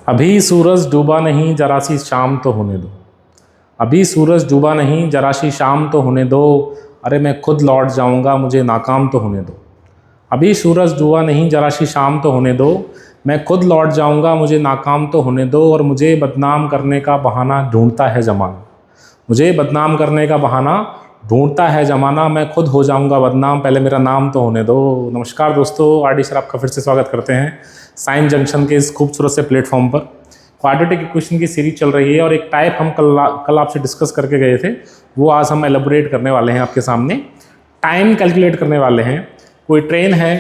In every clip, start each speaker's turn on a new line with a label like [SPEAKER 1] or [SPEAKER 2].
[SPEAKER 1] अभी सूरज डूबा नहीं जरा सी शाम तो होने दो, अभी सूरज डूबा नहीं जरा सी शाम तो होने दो, अरे मैं खुद लौट जाऊंगा मुझे नाकाम तो होने दो। अभी सूरज डूबा नहीं जरा सी शाम तो होने दो, मैं खुद लौट जाऊंगा मुझे नाकाम तो होने दो। और मुझे बदनाम करने का बहाना ढूंढता है ज़माना, मुझे बदनाम करने का बहाना ढूंढता है ज़माना, मैं खुद हो जाऊंगा बदनाम पहले मेरा नाम तो होने दो। नमस्कार दोस्तों, आरडी सर आपका फिर से स्वागत करते हैं साइंस जंक्शन के इस खूबसूरत से प्लेटफॉर्म पर। क्वाड्रेटिक इक्वेशन की सीरीज चल रही है और एक टाइप हम कल आपसे डिस्कस करके गए थे, वो आज हम एलेबोरेट करने वाले हैं आपके सामने। टाइम कैलकुलेट करने वाले हैं। कोई ट्रेन है,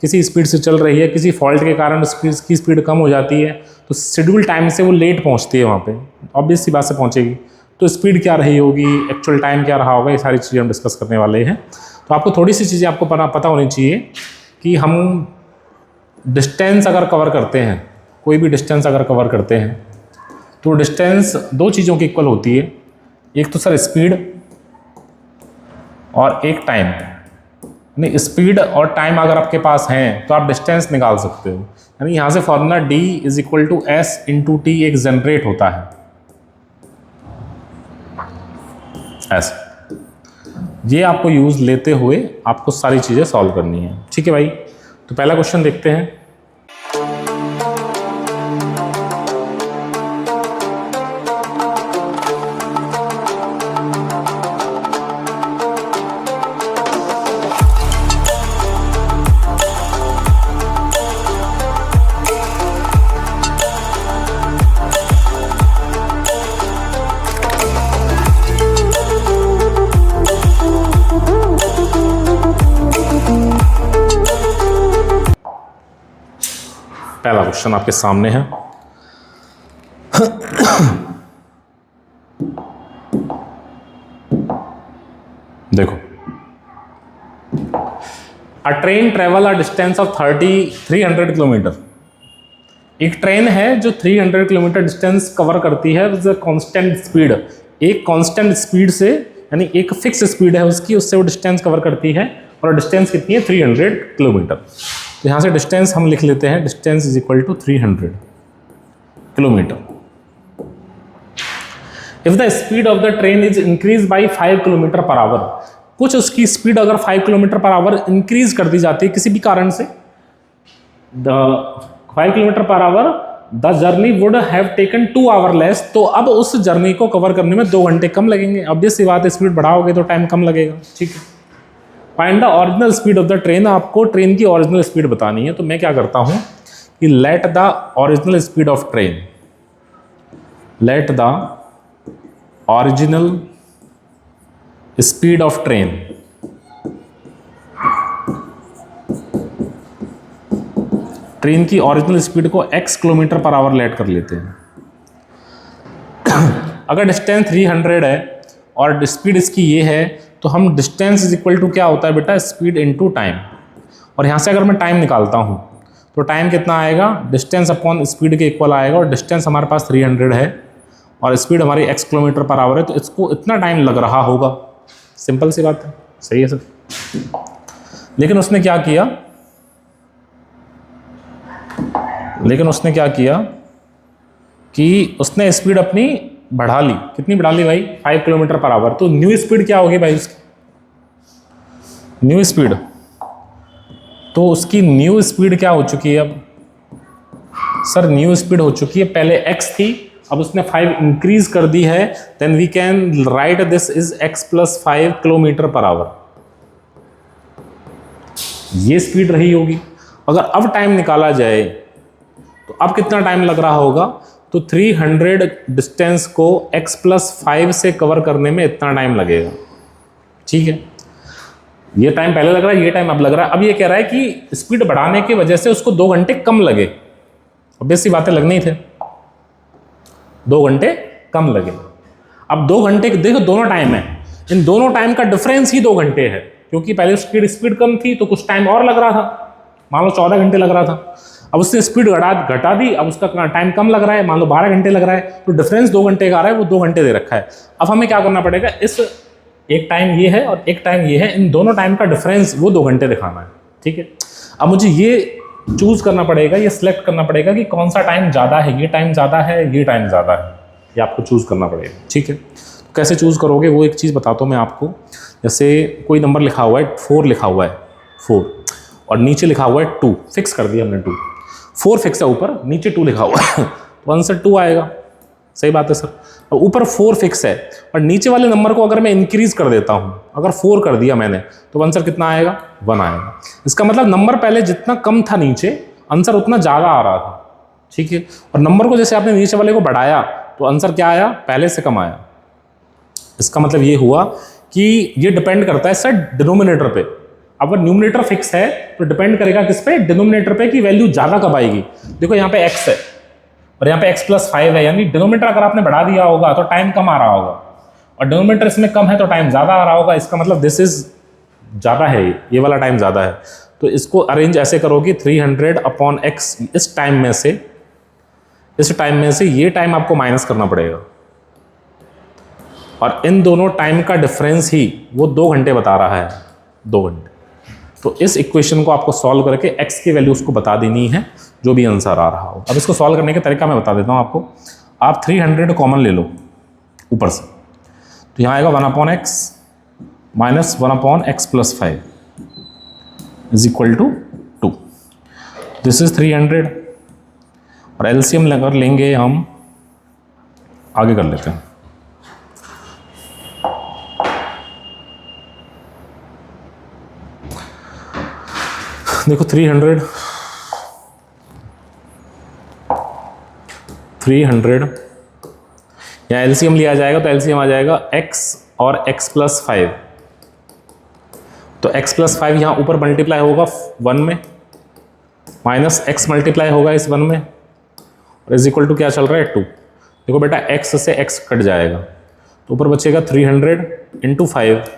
[SPEAKER 1] किसी स्पीड से चल रही है, किसी फॉल्ट के कारण उसकी स्पीड कम हो जाती है, तो शेड्यूल टाइम से वो लेट पहुंचती है वहाँ पे, ऑब्वियस सी बात से पहुंचेगी। तो स्पीड क्या रही होगी, एक्चुअल टाइम क्या रहा होगा, ये सारी चीज़ें हम डिस्कस करने वाले हैं। तो आपको थोड़ी सी चीज़ें आपको पता होनी चाहिए कि हम डिस्टेंस अगर कवर करते हैं, कोई भी डिस्टेंस अगर कवर करते हैं, तो डिस्टेंस दो चीज़ों की इक्वल होती है। एक तो सर स्पीड और एक टाइम। यानी स्पीड और टाइम अगर आपके पास हैं तो आप डिस्टेंस निकाल सकते हो। यानी यहाँ से formula d is equal to S into T एक जनरेट होता है ऐसा। ये आपको यूज़ लेते हुए आपको सारी चीज़ें सॉल्व करनी है, ठीक है भाई। तो पहला क्वेश्चन देखते हैं। पहला क्वेश्चन आपके सामने है। देखो, अ train travel a distance of 300 kilometre. एक ट्रेन है जो 300 किलोमीटर डिस्टेंस कवर करती है विद कांस्टेंट स्पीड। एक कांस्टेंट स्पीड से, यानी एक फिक्स स्पीड है उसकी, उससे वो डिस्टेंस कवर करती है। और डिस्टेंस कितनी है? 300 किलोमीटर। तो यहाँ से डिस्टेंस हम लिख लेते हैं, distance is equal to 300 kilometre. If the speed of the train is increase by 5 kilometre per hour, कुछ उसकी स्पीड अगर 5 किलोमीटर पर आवर इंक्रीज कर दी जाती है किसी भी कारण से, the 5 kilometre per our the journey would have taken 2 our less, तो अब उस जर्नी को कवर करने में 2 घंटे कम लगेंगे। ऑब्वियस सी बात है, स्पीड बढ़ाओगे तो टाइम कम लगेगा, ठीक है। Find the original speed of the train, आपको ट्रेन की ओरिजिनल स्पीड बतानी है। तो मैं क्या करता हूं कि let the original speed of train, let the original speed of train train की ओरिजिनल स्पीड को x kilometre per hour let कर लेते हैं। अगर डिस्टेंस 300 है और स्पीड इसकी ये है, तो हम डिस्टेंस इज इक्वल टू क्या होता है बेटा? Speed into time. और यहाँ से अगर मैं टाइम निकालता हूँ तो टाइम कितना आएगा? डिस्टेंस अपॉन स्पीड के इक्वल आएगा। और डिस्टेंस हमारे पास 300 है और स्पीड हमारी x किलोमीटर पर आवर है, तो इसको इतना टाइम लग रहा होगा। सिंपल सी बात है, सही है सर। लेकिन उसने क्या किया कि उसने स्पीड अपनी बढ़ा ली। कितनी बढ़ा ली भाई? 5 किलोमीटर पर आवर। तो न्यू स्पीड क्या होगी भाई उसकी? न्यू स्पीड, तो उसकी न्यू स्पीड क्या हो चुकी है अब? सर न्यू स्पीड हो चुकी है, पहले x थी, अब उसने 5 इंक्रीज कर दी है। Then we can write this is x + 5 kilometre per hour. ये स्पीड रही होगी। अगर अब टाइम निकाला जाए तो अब कितना टाइम लग रहा होगा? तो 300 डिस्टेंस को x + 5 से कवर करने में इतना टाइम लगेगा, ठीक है। ये टाइम पहले लग रहा है, ये टाइम अब लग रहा है। अब ये कह रहा है कि स्पीड बढ़ाने की वजह से उसको 2 घंटे कम लगे। ऑब्वियस सी बातें लगनी ही थे, 2 घंटे कम लगे। अब 2 घंटे देखो, दोनों टाइम है, इन दोनों टाइम का डिफरेंस ही 2 घंटे है, क्योंकि पहले स्पीड कम थी तो कुछ टाइम और लग रहा था, मान लो 14 घंटे लग रहा था। अब उसने स्पीड घटा दी, अब उसका टाइम कम लग रहा है, मान लो 12 घंटे लग रहा है। तो डिफरेंस 2 घंटे का आ रहा है, वो 2 घंटे दे रखा है। अब हमें क्या करना पड़ेगा? इस एक टाइम ये है और एक टाइम ये है, इन दोनों टाइम का डिफरेंस वो 2 घंटे दिखाना है, ठीक है। अब मुझे ये चूज करना पड़ेगा, ये सिलेक्ट करना पड़ेगा कि कौन सा टाइम ज़्यादा है, ये टाइम ज़्यादा है, ये टाइम ज़्यादा है, ये आपको चूज करना पड़ेगा। ठीक है, तो कैसे चूज करोगे वो एक चीज़ बताता हूँ मैं आपको। जैसे कोई नंबर लिखा हुआ है 4 लिखा हुआ है 4 और नीचे लिखा हुआ है 2, फिक्स कर दिया हमने 2, 4 फिक्स है ऊपर, नीचे 2 लिखा हुआ है तो आंसर 2 आएगा। सही बात है सर। अब ऊपर 4 फिक्स है और नीचे वाले नंबर को अगर मैं इंक्रीज कर देता हूं, अगर 4 कर दिया मैंने, तो आंसर कितना आएगा? 1 आएगा। इसका मतलब नंबर पहले जितना कम था नीचे, आंसर उतना ज़्यादा आ रहा था। ठीक है, और नंबर को जैसे आपने नीचे वाले को बढ़ाया तो आंसर क्या आया? पहले से कम आया। इसका मतलब ये हुआ कि ये डिपेंड करता है सर डिनोमिनेटर पे। अगर न्यूमिनेटर फिक्स है तो डिपेंड करेगा किस पे? डिनोमिनेटर पे, कि वैल्यू ज़्यादा कब आएगी। देखो यहाँ पे x है और यहाँ पे x+5 है, यानी डिनोमिनेटर अगर आपने बढ़ा दिया होगा तो टाइम कम आ रहा होगा, और डिनोमिनेटर इसमें कम है तो टाइम ज़्यादा आ रहा होगा। इसका मतलब दिस इज ज़्यादा है, ये वाला टाइम ज़्यादा है। तो इसको अरेंज ऐसे करोगे 300/x, इस टाइम में से ये टाइम आपको माइनस करना पड़ेगा, और इन दोनों टाइम का डिफरेंस ही वो 2 घंटे बता रहा है, 2 घंटे। तो इस इक्वेशन को आपको सॉल्व करके x की वैल्यू उसको बता देनी है, जो भी आंसर आ रहा हो। अब इसको सॉल्व करने का तरीका मैं बता देता हूँ आपको। आप 300 कॉमन ले लो ऊपर से, तो यहाँ आएगा 1/x minus 1/x+5 is equal to 2। This is 300, और एलसीएम लेकर लेंगे हम, आगे कर लेते हैं। देखो 300 यहाँ एलसीएम लिया जाएगा तो एलसीएम आ जाएगा x और x+5। तो x+5 यहाँ ऊपर मल्टीप्लाई होगा 1 में, माइनस x मल्टीप्लाई होगा इस 1 में, और इज इक्वल टू क्या चल रहा है? 2। देखो बेटा x से x कट जाएगा तो ऊपर बचेगा 300 × 5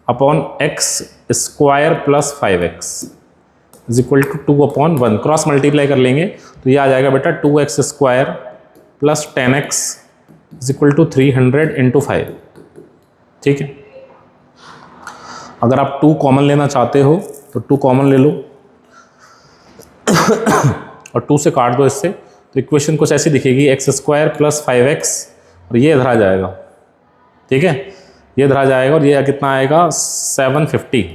[SPEAKER 1] upon x² + 5x is equal to 2/1। Cross multiply कर लेंगे तो ये आ जाएगा बेटा 2x² + 10x is equal to 300 × 5। ठीक है, अगर आप 2 कॉमन लेना चाहते हो तो 2 कॉमन ले लो और 2 से काट दो इससे, तो इक्वेशन कुछ ऐसी दिखेगी, x² + 5x, और ये इधर आ जाएगा। ठीक है, ये इधर आ जाएगा और ये कितना आएगा? 750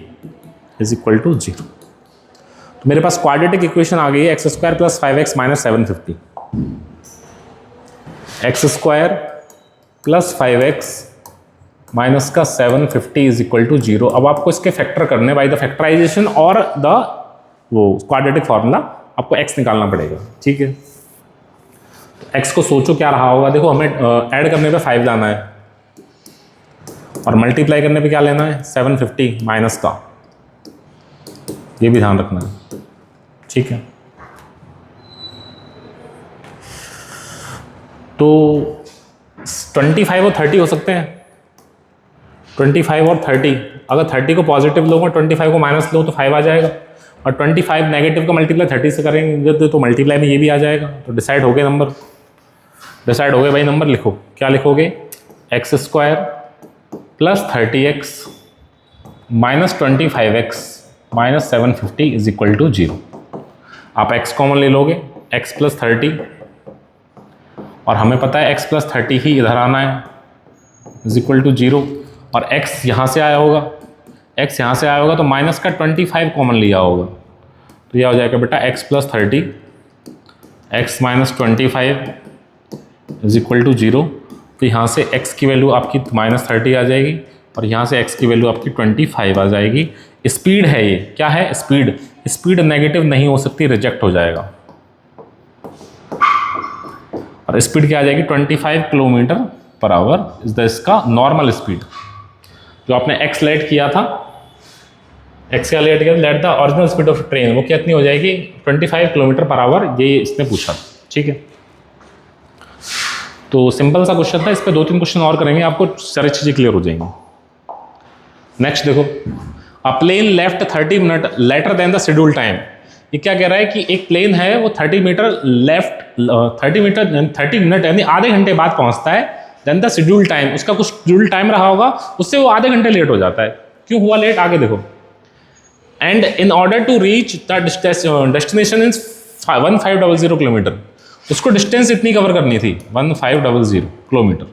[SPEAKER 1] इज इक्वल टू 0। तो मेरे पास क्वाड्रेटिक इक्वेशन आ गई है, x² + 5x minus 750, x² + 5x minus का 750 इज इक्वल टू 0। अब आपको इसके फैक्टर करने बाय द फैक्टराइजेशन और द वो क्वाड्रेटिक फार्मूला, आपको x निकालना पड़ेगा। ठीक है, तो x को सोचो क्या रहा होगा। देखो हमें ऐड करने पे 5 लाना है और मल्टीप्लाई करने पे क्या लेना है? 750 माइनस का, ये भी ध्यान रखना है। ठीक है, तो 25 और 30 हो सकते हैं, 25 और 30। अगर 30 को पॉजिटिव लो और 25 को माइनस लो तो 5 आ जाएगा, और 25 नेगेटिव का मल्टीप्लाई 30 से करेंगे तो मल्टीप्लाई में ये भी आ जाएगा। तो डिसाइड हो गए नंबर, डिसाइड हो गए भाई नंबर। लिखो, क्या लिखोगे? x² + 30x minus 25x minus 750 is equal to 0। आप x कॉमन ले लोगे, x + 30, और हमें पता है x + 30 ही इधर आना है, इज इक्वल टू 0, और x यहाँ से आया होगा, x यहाँ से आया होगा तो माइनस का 25 कॉमन लिया होगा, तो यह हो जाएगा बेटा x + 30 x minus 25 is equal to 0। तो यहाँ से x की वैल्यू आपकी -30 आ जाएगी और यहाँ से x की वैल्यू आपकी 25 आ जाएगी। स्पीड है ये, क्या है? स्पीड। स्पीड नेगेटिव नहीं हो सकती, रिजेक्ट हो जाएगा। और स्पीड क्या आ जाएगी? 25 km/h इज द इसका नॉर्मल स्पीड। जो आपने x लेट किया था, x का लेट किया, late the original speed of train, वो कितनी हो जाएगी? 25 km/h, ये इसने पूछा। ठीक है, तो सिंपल सा क्वेश्चन था। इस पर 2-3 क्वेश्चन और करेंगे, आपको सारी चीज़ें क्लियर हो जाएंगी। नेक्स्ट देखो, a plane left 30 minute later than the schedule time. ये क्या कह रहा है कि एक प्लेन है वो 30 मीटर लेफ्ट 30 मिनट यानी आधे घंटे बाद पहुंचता है, देन द शेड्यूल टाइम, उसका कुछ शेड्यूल टाइम रहा होगा, उससे वो आधे घंटे लेट हो जाता है। क्यों हुआ लेट? आगे देखो, and in order to reach the destination is 1500 kilometre, उसको डिस्टेंस इतनी कवर करनी थी 1500 किलोमीटर।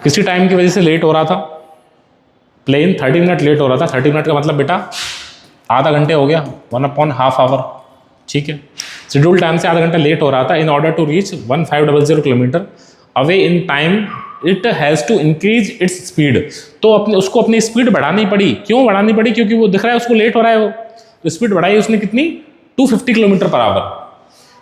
[SPEAKER 1] किसी टाइम की वजह से लेट हो रहा था, प्लेन 30 मिनट लेट हो रहा था। 30 मिनट का मतलब बेटा आधा घंटे हो गया, 1/2 आवर, ठीक है। शेड्यूल टाइम से आधा घंटा लेट हो रहा था। In order to reach 1500 kilometre away in time it has to increase its speed, तो उसको अपनी स्पीड बढ़ानी पड़ी। क्यों बढ़ानी पड़ी? क्योंकि वो दिख रहा है उसको लेट हो रहा है, वो तो स्पीड बढ़ाई उसने कितनी, 250 kilometre per our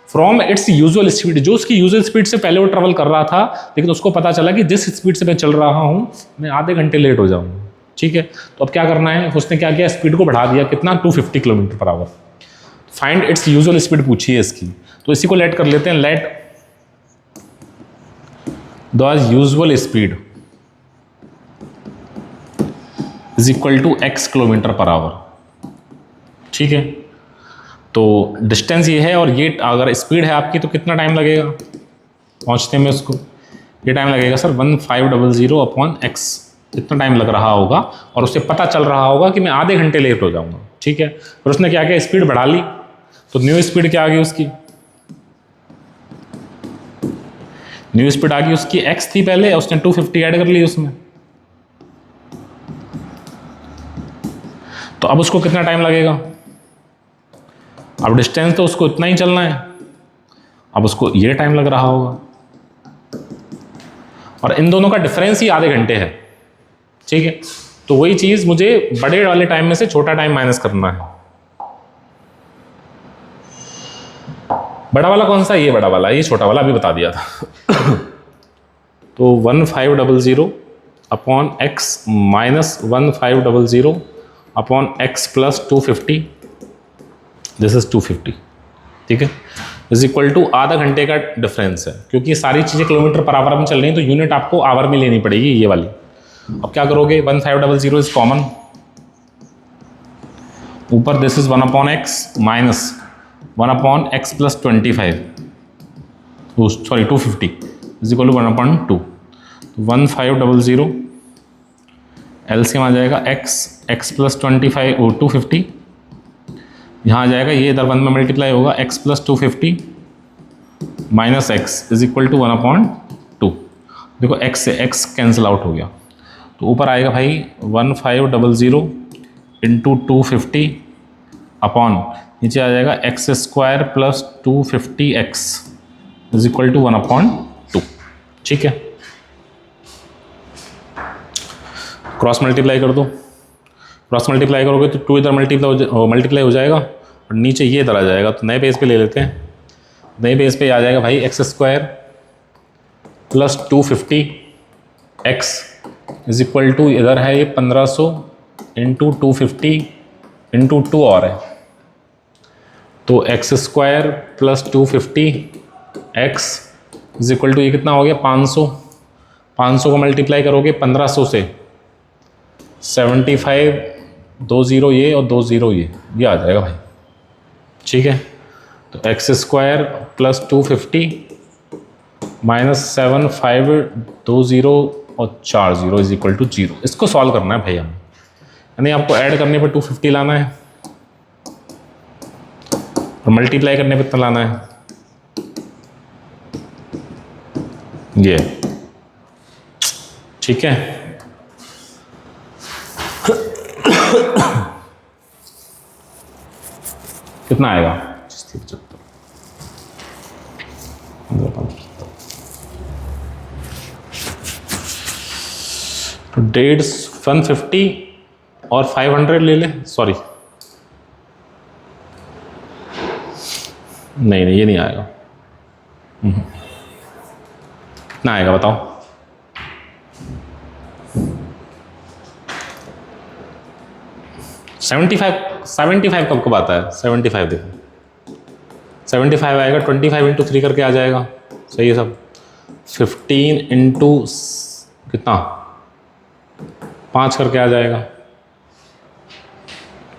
[SPEAKER 1] from its usual speed, जो उसकी यूजुअल स्पीड से पहले वो ट्रेवल कर रहा था, लेकिन उसको पता चला कि जिस स्पीड से मैं चल रहा हूँ मैं आधे घंटे लेट हो जाऊँगा, ठीक है। तो अब क्या करना है, उसने क्या किया, स्पीड को बढ़ा दिया, कितना, 250 kilometre per hour. Find its usual speed पूछी है इसकी, तो इसी को लेट कर लेते हैं, let the usual speed is equal to x kilometre per hour, ठीक है। तो डिस्टेंस ये है और ये अगर स्पीड है आपकी तो कितना टाइम लगेगा पहुंचने में उसको, ये टाइम लगेगा सर 1500/x, इतना टाइम लग रहा होगा और उसे पता चल रहा होगा कि मैं आधे घंटे लेट हो जाऊंगा, ठीक है। फिर उसने क्या किया, स्पीड बढ़ा ली, तो न्यू स्पीड क्या आ गई उसकी, न्यू स्पीड आ गई उसकी x थी पहले, उसने 250 ऐड कर ली उसमें। तो अब उसको कितना टाइम लगेगा, अब डिस्टेंस तो उसको इतना ही चलना है, अब उसको ये टाइम लग रहा होगा और इन दोनों का डिफरेंस ही आधे घंटे है, ठीक है। तो वही चीज़ मुझे बड़े वाले टाइम में से छोटा टाइम माइनस करना है। बड़ा वाला कौन सा, ये बड़ा वाला, ये छोटा वाला अभी बता दिया था। तो 1500/x minus 1500/x plus 250, this is 250, ठीक है, इज इक्वल टू आधा घंटे का डिफरेंस है। क्योंकि सारी चीज़ें किलोमीटर पर आवर में चल रही हैं तो यूनिट आपको आवर में लेनी पड़ेगी ये वाली। अब क्या करोगे, 1500 इज कॉमन, ऊपर this is 1/x minus 1/x plus 25, sorry 250 is equal to 1/2, 1500 LCM आ जाएगा x प्लस 25 और 250, यहाँ आ जाएगा, ये इधर 1 में मल्टीप्लाई होगा, x plus 250 minus x is equal to 1/2। देखो x से x कैंसिल आउट हो गया, तो ऊपर आएगा भाई 1500 इंटू 250 अपॉन, नीचे आ जाएगा x² plus 250x is equal to 1/2, ठीक है। क्रॉस मल्टीप्लाई कर दो, क्रॉस मल्टीप्लाई करोगे तो 2 इधर मल्टीप्लाई हो जाएगा और नीचे ये इधर आ जाएगा। तो नए पेज पे ले लेते हैं, नए पेज पे आ जाएगा भाई x² plus 250x is equal to, इधर है ये 1500 इंटू 250 इंटू 2 और है, तो x² plus 250x is equal to, ये कितना हो गया 500, 500 को मल्टीप्लाई करोगे 1500 से, 75, 2 0 ये और 2 0 ये आ जाएगा भाई, ठीक है। तो x² प्लस 250 माइनस 7 5 2 0 और 4 0 इज इक्वल टू 0। इसको सॉल्व करना है भाई हमें, यानी आपको ऐड करने पर 250 लाना है और मल्टीप्लाई करने पर कितना लाना है, ये, ठीक है। कितना आएगा, तो 150 और 500 ले ले, सॉरी नहीं ये नहीं आएगा, कितना आएगा बताओ, सेवेंटी फाइव कब आता है, 75 देखो 75 आएगा, 25 इंटू 3 करके आ जाएगा, सही है सब। 15 इंटू कितना 5 करके आ जाएगा,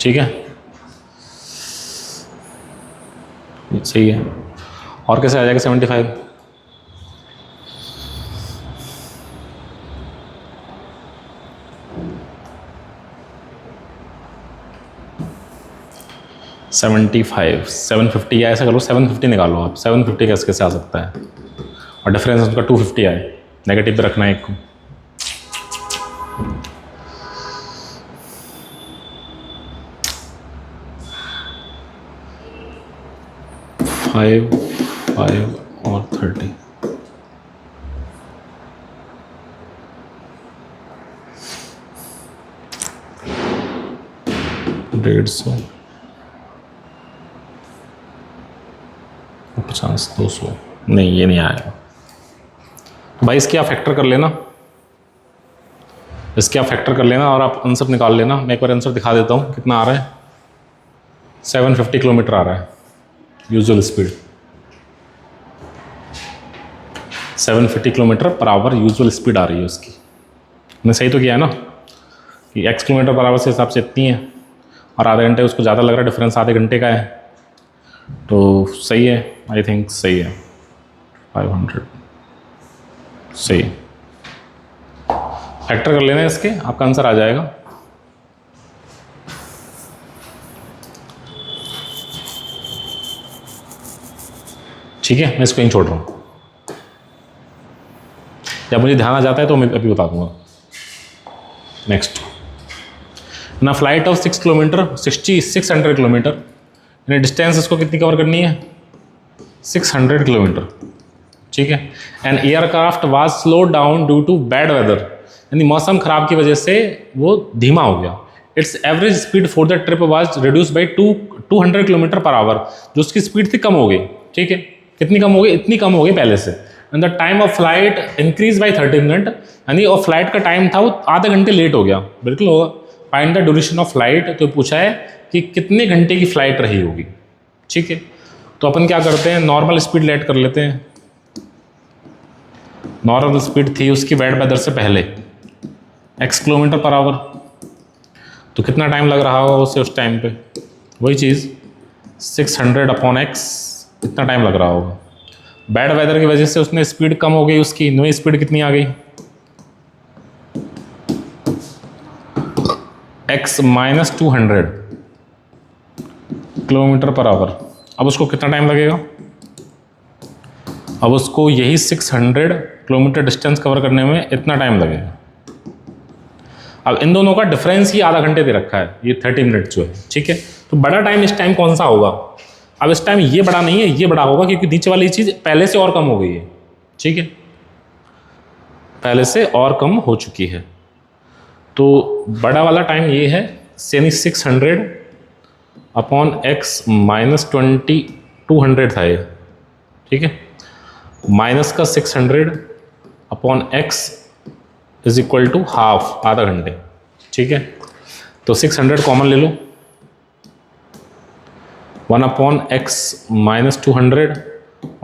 [SPEAKER 1] ठीक है, सही है। और कैसे आ जाएगा 75, 75, 750 या ऐसा करो 750 निकालो आप, 750 कैसे कैसे आ सकता है, और डिफरेंस उसका 250 आए, नेगेटिव पे रखना है एक को। फाइव और 30, डेढ़ सौ, 50, 200, नहीं ये नहीं आएगा। तो भाई इसके आप फैक्टर कर लेना, इसके आप फैक्टर कर लेना और आप आंसर निकाल लेना। मैं एक बार आंसर दिखा देता हूँ कितना आ रहा है। 750 किलोमीटर आ रहा है usual speed, 750 kilometre per hour usual speed आ रही है उसकी। मैंने सही तो किया है ना कि x किलोमीटर पर आवर से हिसाब से इतनी है, और आधे घंटे उसको ज़्यादा लग रहा है, डिफरेंस आधे घंटे का है, तो सही है, आई थिंक सही है। 500 सही, फैक्टर कर लेना इसके, आपका आंसर आ जाएगा। ठीक है, मैं इसको यहीं छोड़ रहा हूँ, जब मुझे ध्यान आ जाता है तो मैं अभी बता दूंगा। नेक्स्ट ना, फ्लाइट ऑफ 6 किलोमीटर 600 किलोमीटर, यानी डिस्टेंस इसको कितनी कवर करनी है, 600 किलोमीटर। ठीक है, and aircraft was slow down due to bad weather, यानी मौसम खराब की वजह से वो धीमा हो गया। It's average speed for the trip was reduce by 200 kilometre per our, जो उसकी स्पीड थी कम हो गई। ठीक है, कितनी कम हो गई, इतनी कम हो गई पहले से। And the time of flight increase by 30 minute, यानी और फ्लाइट का टाइम था वो आधे घंटे लेट हो गया। बिल्कुल होगा, find the duration of flight, तो पूछा है कि कितने घंटे की फ्लाइट रही होगी। ठीक है, तो अपन क्या करते हैं, नॉर्मल स्पीड लेट कर लेते हैं। नॉर्मल स्पीड थी उसकी बैड वेदर से पहले x किलोमीटर पर आवर, तो कितना टाइम लग रहा होगा उसे उस टाइम पे, वही चीज़ 600 अपॉन x, इतना टाइम लग रहा होगा। बैड वेदर की वजह से उसने स्पीड कम हो गई, उसकी नई स्पीड कितनी आ गई, x minus 200 kilometre per our. अब उसको कितना टाइम लगेगा, अब उसको यही 600 किलोमीटर डिस्टेंस कवर करने में इतना टाइम लगेगा। अब इन दोनों का डिफरेंस ही आधा घंटे दे रखा है, ये 30 मिनट जो है। ठीक है, तो बड़ा टाइम इस टाइम कौन सा होगा, अब इस टाइम ये बड़ा नहीं है, ये बड़ा होगा, क्योंकि नीचे वाली चीज़ पहले से और कम हो गई है। ठीक है, पहले से और कम हो चुकी है, तो बड़ा वाला टाइम ये है, यानी 600 अपॉन x माइनस 200 था ये। ठीक है, माइनस का 600 upon x is equal to half, आधा घंटे। ठीक है, तो 600 कॉमन ले लो, 1 upon x minus 200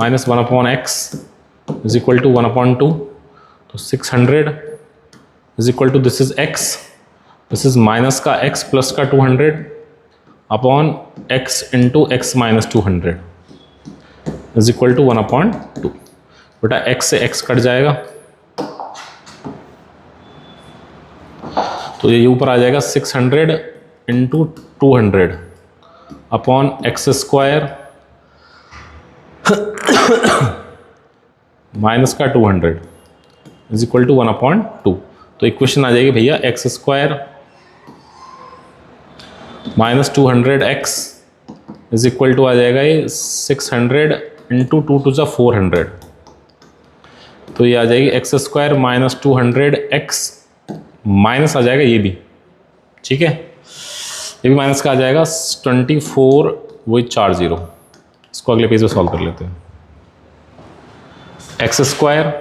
[SPEAKER 1] minus 1 upon x is equal to 1 upon 2, तो 600 is equal to this is x, this is minus का x प्लस का 200 upon x into x minus 200 is equal to 1 upon 2। बेटा x से x cut जाएगा, तो ये ऊपर आ जाएगा 600 into 200 upon x square minus का 200 इज इक्वल टू 1 अपॉन 2। तो इक्वेशन आ जाएगी भैया x square minus 200x is equal to आ जाएगा ये 600 इंटू 2 टू ज़ा 400, तो ये आ जाएगी x square minus 200x minus आ जाएगा ये भी। ठीक है, ये भी माइनस का आ जाएगा 24 वही 40। इसको अगले पेज पे सॉल्व कर लेते हैं। एक्स स्क्वायर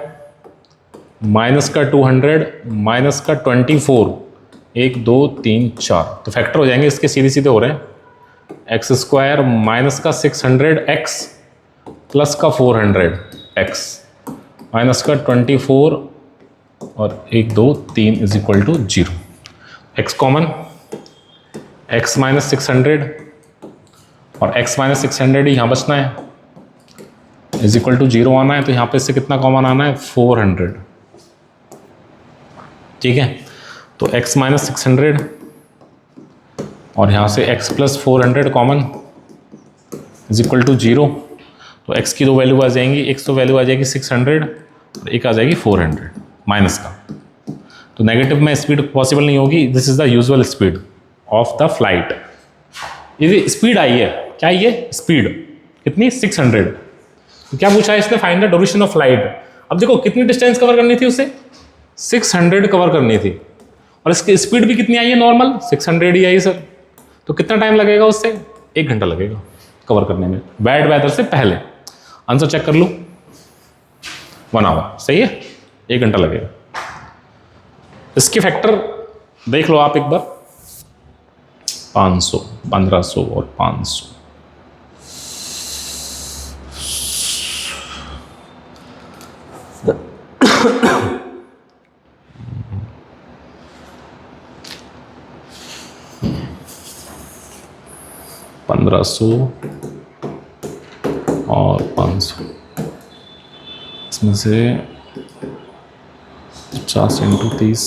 [SPEAKER 1] माइनस का 200 माइनस का 24, 1 2 3 4, तो फैक्टर हो जाएंगे इसके, सीधे सीधे हो रहे हैं। एक्स स्क्वायर माइनस का 600x प्लस का 400x माइनस का 24 और 1 2 3 is equal to 0। X common, x minus 600 और x माइनस 600 ही यहाँ बचना है, इज इक्वल टू 0 आना है, तो यहाँ पे इससे कितना कॉमन आना है 400। ठीक है, तो x माइनस 600 और यहाँ से x plus 400 common, is equal to 0। तो x की दो वैल्यू आ जाएंगी, एक तो वैल्यू आ जाएगी 600 और एक आ जाएगी 400 माइनस का। तो नेगेटिव में स्पीड पॉसिबल नहीं होगी। This is the usual speed of the flight. ये स्पीड आई है, क्या ये स्पीड कितनी 600। तो क्या पूछा है इसने, find the duration of flight. अब देखो कितनी डिस्टेंस कवर करनी थी उसे, 600 कवर करनी थी, और इसकी स्पीड भी कितनी आई है नॉर्मल 600 ही आई सर। तो कितना टाइम लगेगा उससे, 1 घंटा लगेगा कवर करने में, बैड वेदर से पहले। आंसर चेक कर लो, 1 आवर, सही है, 1 घंटा लगेगा। इसके फैक्टर देख लो आप एक बार, 500, 1500 और 500। और 500, इसमें से 50 इंटू 30,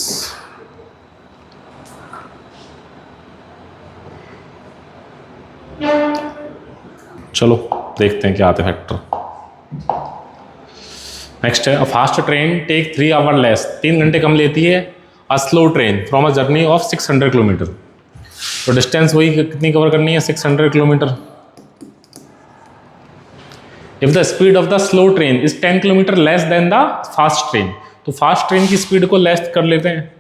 [SPEAKER 1] चलो देखते हैं क्या आते फैक्टर। नेक्स्ट है, a fast train take 3 hour less, 3 घंटे कम लेती है a slow train from a journey of 600 kilometre. तो डिस्टेंस वही कितनी कवर करनी है, 600 kilometre. If the speed of the slow train is 10 kilometre less than the fast train, तो फास्ट ट्रेन की स्पीड को लेस कर लेते हैं।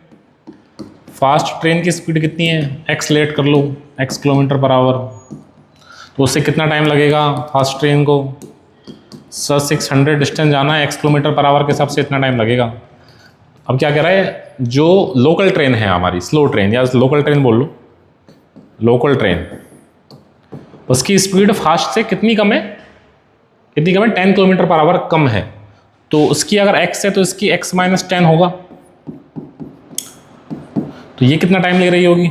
[SPEAKER 1] फास्ट ट्रेन की स्पीड कितनी है, x लेट कर लो, x किलोमीटर पर आवर। तो उससे कितना टाइम लगेगा फास्ट ट्रेन को, सर 600 डिस्टेंस जाना है, x किलोमीटर पर आवर के हिसाब से इतना टाइम लगेगा। अब क्या कह रहा है, जो लोकल ट्रेन है हमारी, स्लो ट्रेन या लोकल ट्रेन बोल लो, लोकल ट्रेन, उसकी स्पीड फास्ट से कितनी कम है, कितनी कम है, 10 किलोमीटर पर आवर कम है। तो उसकी अगर x है तो इसकी x माइनस 10 होगा। तो ये कितना टाइम ले रही होगी,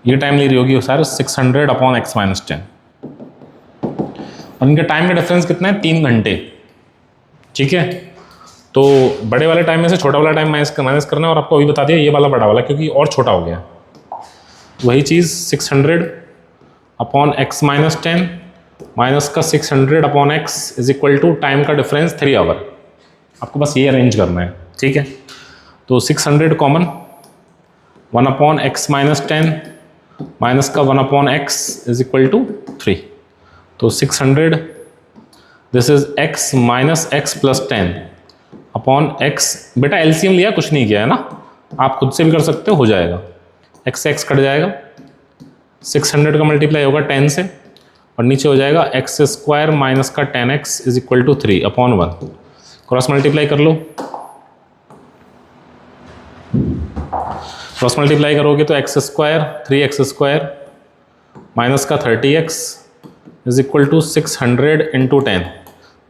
[SPEAKER 1] ये टाइम ले रही होगी सर 600 अपॉन x माइनस 10, और इनके टाइम का डिफरेंस कितना है, 3 घंटे। ठीक है, तो बड़े वाले टाइम में से छोटा वाला टाइम माइनस करना है, और आपको अभी बता दिया ये वाला बड़ा वाला क्योंकि और छोटा हो गया। वही चीज़ 600 अपॉन x माइनस 10 माइनस का 600 upon x is equal to time का डिफरेंस 3 आवर। आपको बस ये अरेंज करना है, ठीक है। तो 600 common, 1 upon x minus 10 minus का 1 upon x is equal to 3। तो 600, this is x minus x plus 10 upon x। बेटा एलसीएम लिया, कुछ नहीं किया है ना, आप खुद से भी कर सकते हो जाएगा। x से x कट जाएगा, 600 का मल्टीप्लाई होगा 10 से, और नीचे हो जाएगा एक्स स्क्वायर माइनस का 10x is equal to 3 upon 1। Cross multiply कर लो, क्रॉस मल्टीप्लाई करोगे तो x square 3x square minus का 30x is equal to 600 into 10,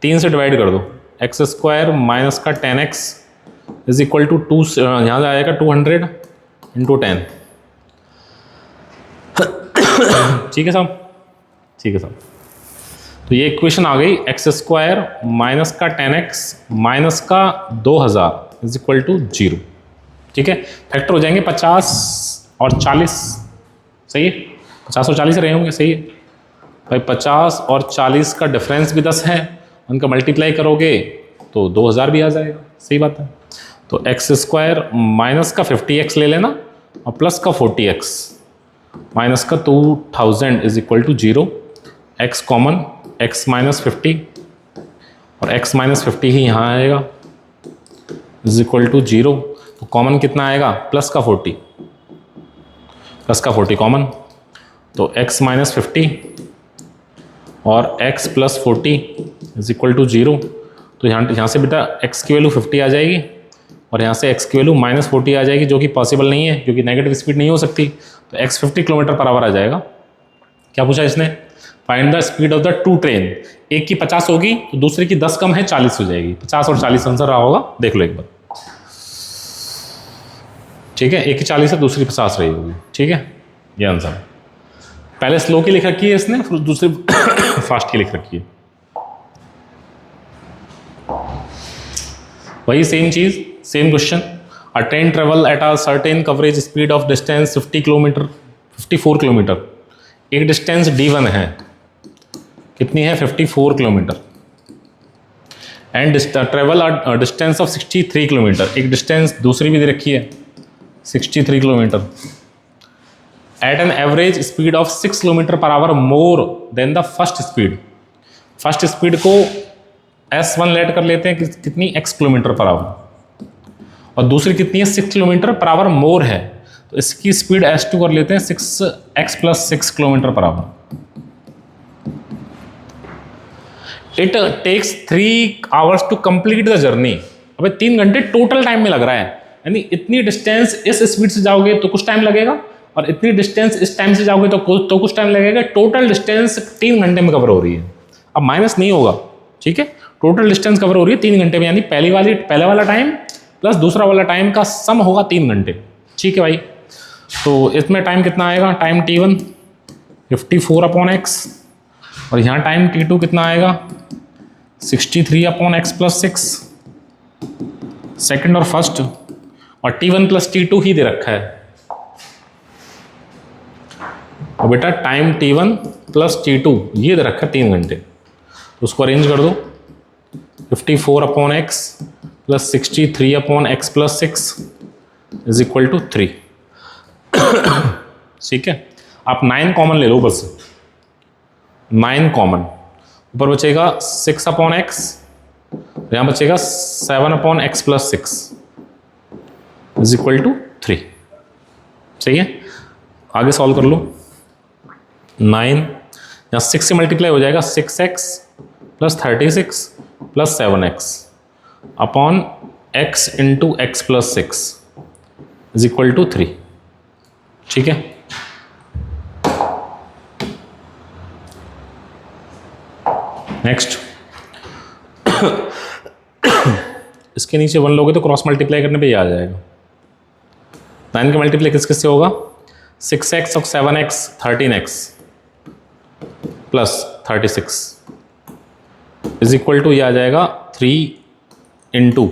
[SPEAKER 1] 3 से डिवाइड कर दो, एक्स स्क्वायर माइनस का 10x इज इक्वल टू 2, यहाँ जाएगा 200 इंटू 10। ठीक है साहब, ठीक है साहब। तो ये इक्वेशन आ गई, एक्स स्क्वायर माइनस का 10x माइनस का 2000 इज इक्वल टू 0। ठीक है, फैक्टर हो जाएंगे 50 और 40, सही है, 50 और 40 रहे होंगे, सही है भाई। 50 और 40 का डिफरेंस भी 10 है, उनका मल्टीप्लाई करोगे तो 2000 भी आ जाएगा, सही बात है। तो एक्स स्क्वायर माइनस का 50x ले लेना और प्लस का 40x माइनस का 2000 is equal to 0। x common, x minus 50 और x माइनस 50 ही यहाँ आएगा इज इक्वल टू 0। तो कॉमन कितना आएगा, प्लस का 40, प्लस का 40 कॉमन। तो x माइनस 50 और x plus 40 is equal to 0। तो यहाँ से बेटा x की वैल्यू 50 आ जाएगी और यहाँ से x की वैल्यू माइनस 40 आ जाएगी, जो कि पॉसिबल नहीं है क्योंकि नेगेटिव स्पीड नहीं हो सकती। तो x 50 किलोमीटर पर आवर आ जाएगा। क्या पूछा इसने, find the speed of the two train. एक की 50 होगी तो दूसरे की 10 कम है, 40 हो जाएगी। 50 और 40 आंसर रहा होगा, देख लो एक बार। ठीक है, एक की 40 है, दूसरी 50 रही होगी। ठीक है, ये आंसर है। पहले स्लो की लिख रखी है इसने, फिर दूसरी फास्ट की लिख रखी है। वही सेम चीज, same question. A train travel at a certain coverage speed of distance 50 kilometre, 54 kilometre. एक डिस्टेंस D1 है कितनी है 54 kilometre, and travel distance of 63 kilometre, एक डिस्टेंस दूसरी भी दे रखी है 63 kilometre, at an average speed of 6 kilometre per hour more than the first speed. First speed को S1 लेट कर लेते हैं, कितनी x किलोमीटर पर आवर, और दूसरी कितनी है 6 किलोमीटर पर आवर मोर है, तो इसकी स्पीड S2 कर लेते हैं 6x + 6 kilometre per hour. It takes 3 hours to complete the journey. अबे 3 घंटे टोटल टाइम में लग रहा है, यानी इतनी डिस्टेंस इस स्पीड से जाओगे तो कुछ टाइम लगेगा, और इतनी डिस्टेंस इस टाइम से जाओगे तो कुछ टाइम लगेगा। टोटल डिस्टेंस 3 घंटे में कवर हो रही है। अब माइनस नहीं होगा, ठीक है, टोटल डिस्टेंस कवर हो रही है 3 घंटे में, यानी पहले वाला टाइम प्लस दूसरा वाला टाइम का सम होगा 3 घंटे, ठीक है भाई। तो इसमें टाइम कितना आएगा, टाइम T1 54/x, और यहाँ टाइम T2 कितना आएगा 63/x + 6, सेकंड और फर्स्ट, और T1 + T2 ही दे रखा है। और बेटा टाइम T1 + T2 ये दे रखा है 3 घंटे, तो उसको अरेंज कर दो 54/x + 63/x + 6 = 3, ठीक है। आप 9 कॉमन ले लो, बस 9 कॉमन, ऊपर बचेगा 6/x, यहाँ बचेगा 7/x + 6 = 3, सही है। आगे सॉल्व कर लो, 9 यहाँ 6 से मल्टीप्लाई हो जाएगा 6x + 36 + 7x upon x × x + 6 = 3, ठीक है। नेक्स्ट इसके नीचे 1 लोगे तो क्रॉस मल्टीप्लाई करने पे ये आ जाएगा। 9 का मल्टीप्लाई किस किस से होगा, 6x और 7x 13x + 36 = ये आ जाएगा 3 ×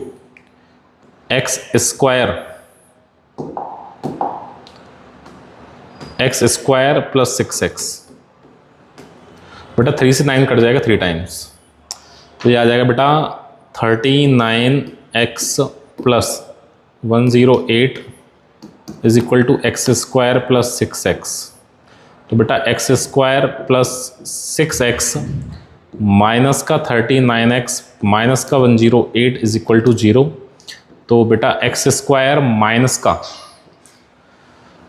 [SPEAKER 1] x² + 6x। बेटा 3 से 9 कट जाएगा 3 टाइम्स, तो ये आ जाएगा बेटा 39x + 108 = x² + 6x। तो बेटा x² + 6x माइनस का 39x माइनस का 108 = 0। तो बेटा x² माइनस का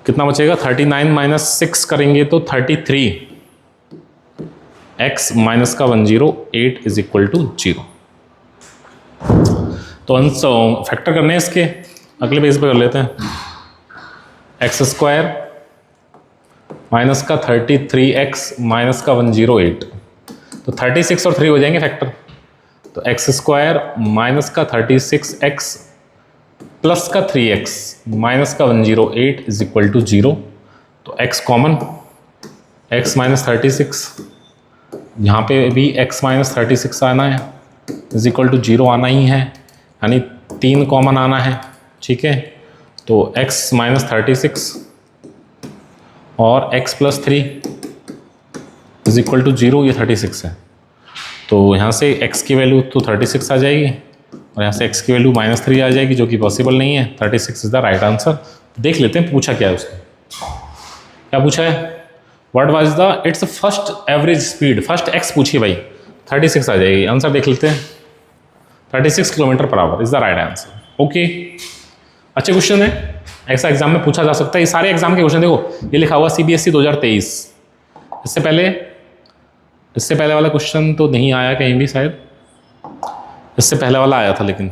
[SPEAKER 1] कितना बचेगा, 39 - 6 करेंगे तो 33, x माइनस का 108 = 0। तो फैक्टर करने हैं इसके, अगले पेज पे कर लेते हैं। x² माइनस का 33x माइनस का 108, तो 36 और 3 हो जाएंगे फैक्टर, तो x² माइनस का 36x प्लस का 3x माइनस का 108 = 0। तो x कॉमन, x - 36, यहाँ पे भी x - 36 आना है = 0 आना ही है, यानी 3 कॉमन आना है, ठीक है। तो x - 36 और x + 3 = 0, ये 36 है। तो यहाँ से x की वैल्यू तो 36 आ जाएगी, और यहाँ से x की वैल्यू -3 आ जाएगी, जो कि पॉसिबल नहीं है। 36 इज द राइट आंसर। देख लेते हैं पूछा क्या है उसने, क्या पूछा है, what was the it's first average speed, first x पूछिए भाई, 36 आ जाएगी। आंसर देख लेते हैं, 36 km/h is the right answer. Okay, अच्छे क्वेश्चन है, ऐसा एग्जाम में पूछा जा सकता है। ये सारे एग्जाम के क्वेश्चन देखो, ये लिखा हुआ CBSE 2023। इससे पहले वाला क्वेश्चन तो नहीं आया कहीं भी, शायद इससे पहले वाला आया था, लेकिन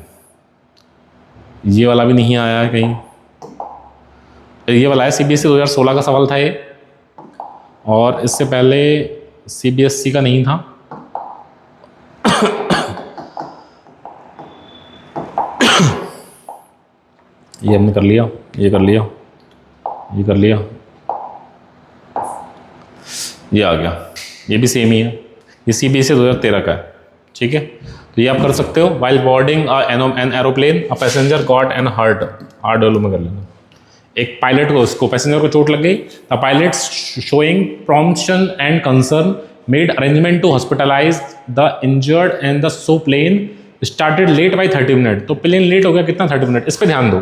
[SPEAKER 1] ये वाला भी नहीं आया है कहीं। ये वाला है CBSE 2016 का सवाल था ये, और इससे पहले CBSE का नहीं था। ये हमने कर लिया, ये कर लिया, ये कर लिया, ये आ गया, ये भी सेम ही है। ये CBSE 2013 का है, ठीक है। तो ये आप कर सकते हो। While boarding an aeroplane a passenger got an hurt, hard वालों में कर लेना। एक पायलट को, उसको पैसेंजर को चोट लग गई। The pilot showing promptness and concern made arrangement to hospitalise the injured and the so plane started late by 30 minute. तो प्लेन लेट हो गया कितना, 30 मिनट। इस पर ध्यान दो,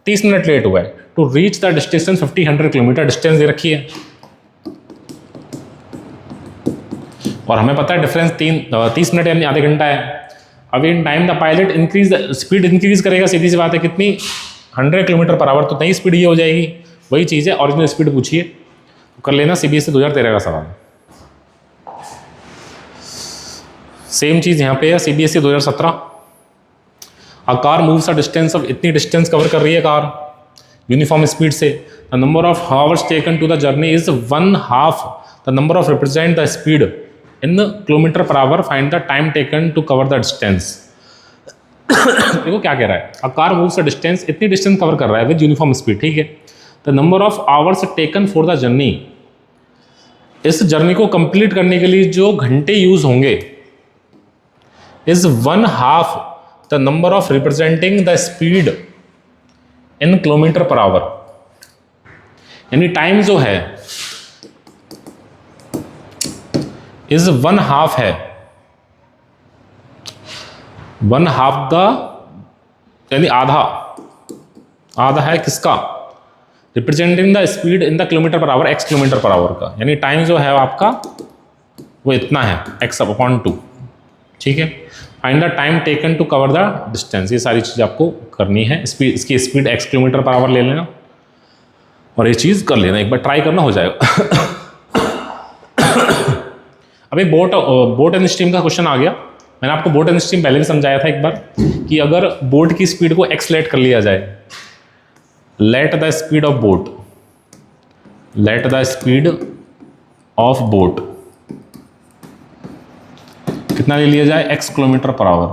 [SPEAKER 1] 30 मिनट लेट हुआ है to reach the distance 50-100 kilometre distance दे रखी है, और हमें पता है डिफरेंस 30 मिनट यानी आधे घंटा है। अब in time the pilot increase speed increase करेगा, सीधी सी बात है, कितनी, 100 किलोमीटर पर आवर, तो नई स्पीड ये हो जाएगी। वही चीज़ है, ओरिजिनल स्पीड पूछिए तो कर लेना, CBSE 2013 का सवाल। सेम चीज़ यहाँ पे है, CBSE 2017। A car moves a distance of, इतनी डिस्टेंस कवर कर रही है कार यूनिफॉर्म स्पीड से। The number of hours taken to the journey is 1/2 the number of represent the speed in kilometre per hour, find the time taken to cover the distance. देखो क्या कह रहा है, a car moves a distance, इतनी distance cover कर रहा है with uniform speed, ठीक है। The number of hours taken for the journey, इस जर्नी को कंप्लीट करने के लिए जो घंटे यूज होंगे is 1/2 the number of representing the speed in kilometre per our, यानी टाइम जो है इज 1/2 है, 1/2 द, यानी आधा है किसका, representing the speed in the kilometre per our, x kilometre per our का, यानी टाइम जो है आपका वो इतना है x/2, ठीक है। Find the time taken to cover the distance, ये सारी चीज़ आपको करनी है। स्पीड, इसकी speed x kilometre per hour ले लेना और ये चीज़ कर लेना, एक बार ट्राई करना, हो जाएगा। अभी बोट एंड स्ट्रीम का क्वेश्चन आ गया। मैंने आपको बोट एंड स्ट्रीम पहले भी समझाया था एक बार कि अगर बोट की स्पीड को एक्सलेट कर लिया जाए, let the speed of boat, let the speed of boat कितना ले लिया जाए, x किलोमीटर पर आवर।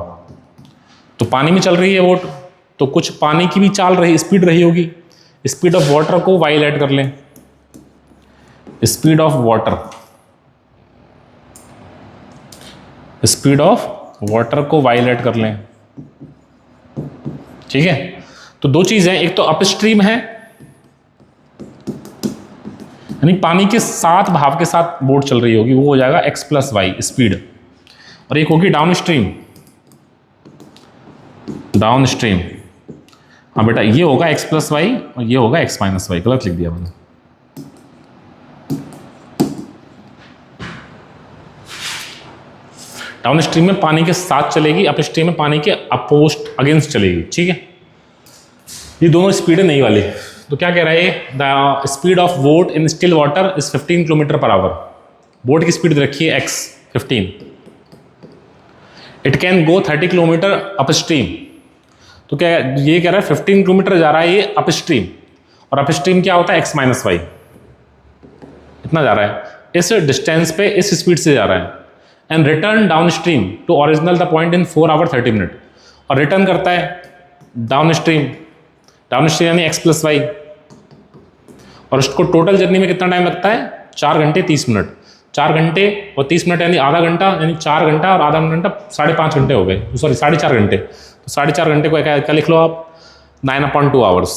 [SPEAKER 1] तो पानी में चल रही है बोट, तो कुछ पानी की भी चाल रही स्पीड रही होगी, स्पीड ऑफ वाटर को y लेट कर लें, speed of water, speed of water को y लेट कर लें, ठीक है। तो दो चीजें, एक तो अपस्ट्रीम है यानी पानी के साथ भाव के साथ बोट चल रही होगी, वो हो जाएगा x + y स्पीड, और एक होगी डाउन स्ट्रीम, डाउन स्ट्रीम। हाँ बेटा, ये होगा x + y और ये होगा x - y, गलत लिख दिया मैंने। डाउन स्ट्रीम में पानी के साथ चलेगी, अप स्ट्रीम में पानी के अपोस्ट अगेंस्ट चलेगी, ठीक है। ये दोनों स्पीड है नई वाली। तो क्या कह रहा है, the speed of boat in still water is 15 kilometre per our. Boat की स्पीड रखी है x 15, it can go 30 kilometre up stream. तो क्या ये कह रहा है 15 किलोमीटर जा रहा है ये अप स्ट्रीम, और अप स्ट्रीम क्या होता है x - y, इतना जा रहा है, इस डिस्टेंस पे इस स्पीड से जा रहा है। And return downstream to original the point in 4 hour 30 minute, और रिटर्न करता है डाउन स्ट्रीम, डाउन स्ट्रीम यानी x + y, और उसको टोटल जर्नी में कितना टाइम लगता है, 4 घंटे 30 मिनट। 4 घंटे और 30 मिनट यानी आधा घंटा, यानी 4 घंटा और आधा घंटा 5.5 घंटे हो गए, सॉरी 4.5 घंटे। तो 4.5 घंटे को क्या लिख लो आप, 9/2 hours.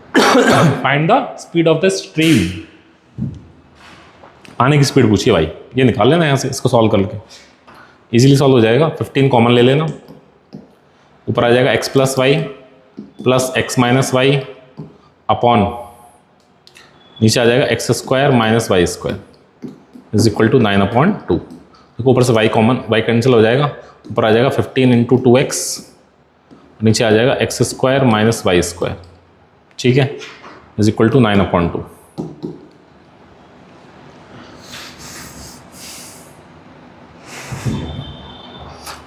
[SPEAKER 1] Find the speed of the stream, पानी की स्पीड पूछिए भाई, ये निकाल लेना यहाँ से, इसको सॉल्व करके इजीली सॉल्व हो जाएगा। 15 कॉमन ले लेना, ऊपर आ जाएगा x + y plus x - y upon, नीचे आ जाएगा x² - y² is equal to 9/2। देखो ऊपर से y कॉमन, y कैंसिल हो जाएगा, ऊपर आ जाएगा 15 × 2x, नीचे आ जाएगा x² - y², ठीक है, इज इक्वल टू 9/2।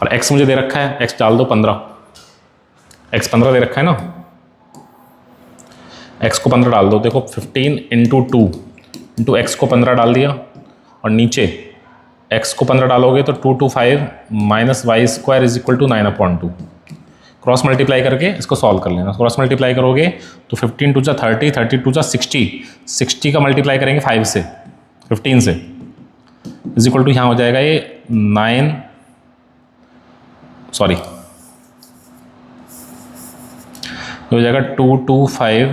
[SPEAKER 1] और x मुझे दे रखा है, x डाल दो 15, x 15 दे रखा है ना, x को 15 डाल दो। देखो 15 × 2 × x को 15 डाल दिया, और नीचे x को 15 डालोगे तो 2 × 5 - y² is equal to 9/2। Cross multiply करके इसको सॉल्व कर लेना। क्रॉस मल्टीप्लाई करोगे तो 15 × 2 = 30, 30 × 2 = 60, 60 का मल्टीप्लाई करेंगे 5 से, 15 से, इज इक्वल टू यहाँ हो जाएगा ये 9, सॉरी हो जाएगा 225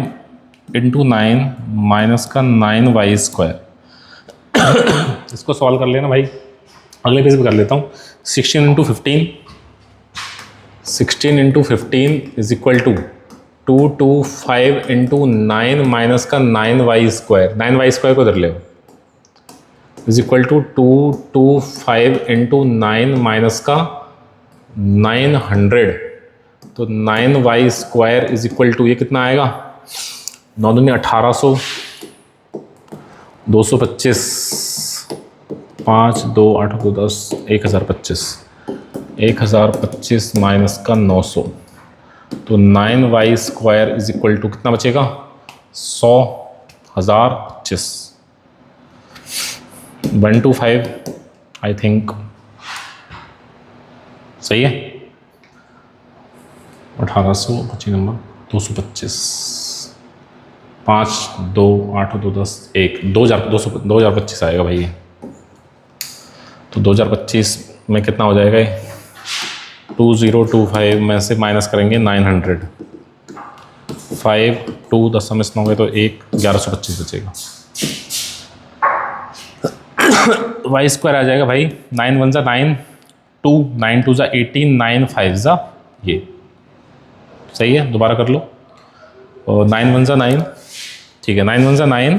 [SPEAKER 1] × 9 माइनस का 9y²। इसको सॉल्व कर लेना भाई, अगले पेज पे कर लेता हूँ। 16 into 15 is equal to 225 into 9 minus का 9y स्क्वायर, 9y स्क्वायर को इधर ले is equal to 225 into 9 minus का 900, तो 9y square is equal to, ये कितना आएगा, 9 दूनी 1800, 225, 5 2 8 2 10, 1025 माइनस का 900, तो 9y square is equal to कितना बचेगा, 100,025, 125 आई थिंक सही है। 1800 25 नंबर 225, 5 2 8 2 10 1 2025 आएगा भाई ये। तो 2025 में कितना हो जाएगा ये, 2025 में से माइनस करेंगे 900, 5 2 10 में से 9 गए तो 1125 बचेगा। वाई स्क्वायर आ जाएगा भाई, 9 1 9 2, 9 2 18, 9 5 ये सही है, दोबारा कर लो। और 9 1 9, ठीक है, 9 1 9,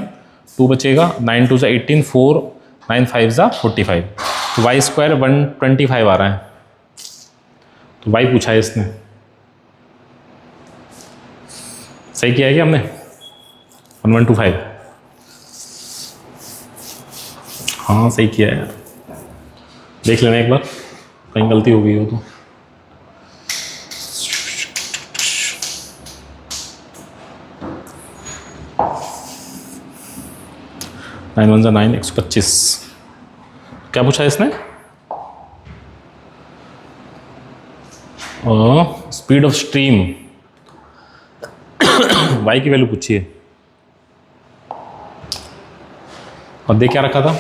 [SPEAKER 1] 2 बचेगा, 9 2 18, 4, 9 5 45, तो वाई स्क्वायर 125 आ रहा है। तो वाई पूछा है इसने, सही किया है क्या हमने, 1125, हाँ सही किया है, देख लेना एक बार कहीं गलती हो गई हो तो। नाइन 1 9, 125, क्या पूछा है इसने, स्पीड ऑफ स्ट्रीम, वाई की वैल्यू पूछी है, और दे क्या रखा था,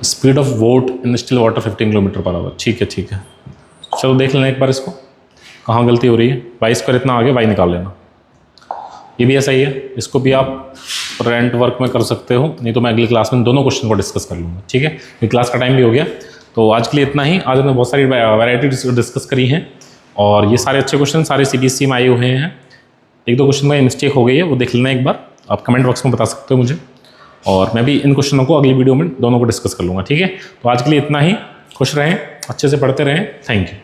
[SPEAKER 1] speed of boat in still water 15 kilometre per hour. ठीक है ठीक है, चलो देख लेना एक बार इसको कहाँ गलती हो रही है। वाई स्क्वायर इतना आगे, वाई निकाल लेना, ये भी ऐसा ही है, इसको भी आप रेंट वर्क में कर सकते हो, नहीं तो मैं अगली क्लास में दोनों क्वेश्चन को डिस्कस कर लूँगा। ठीक है, ये क्लास का टाइम भी हो गया, तो आज के लिए इतना ही। आज हमने बहुत सारी वैरायटी डिस्कस करी हैं, और ये सारे अच्छे क्वेश्चन सारे CBSE में आए हुए हैं। एक दो क्वेश्चन में मिस्टेक हो गई है, वो देख लेना एक बार, आप कमेंट बॉक्स में बता सकते हो मुझे, और मैं भी इन क्वेश्चनों को अगली वीडियो में दोनों को डिस्कस कर लूँगा। ठीक है, तो आज के लिए इतना ही, खुश रहें, अच्छे से पढ़ते रहें, थैंक यू।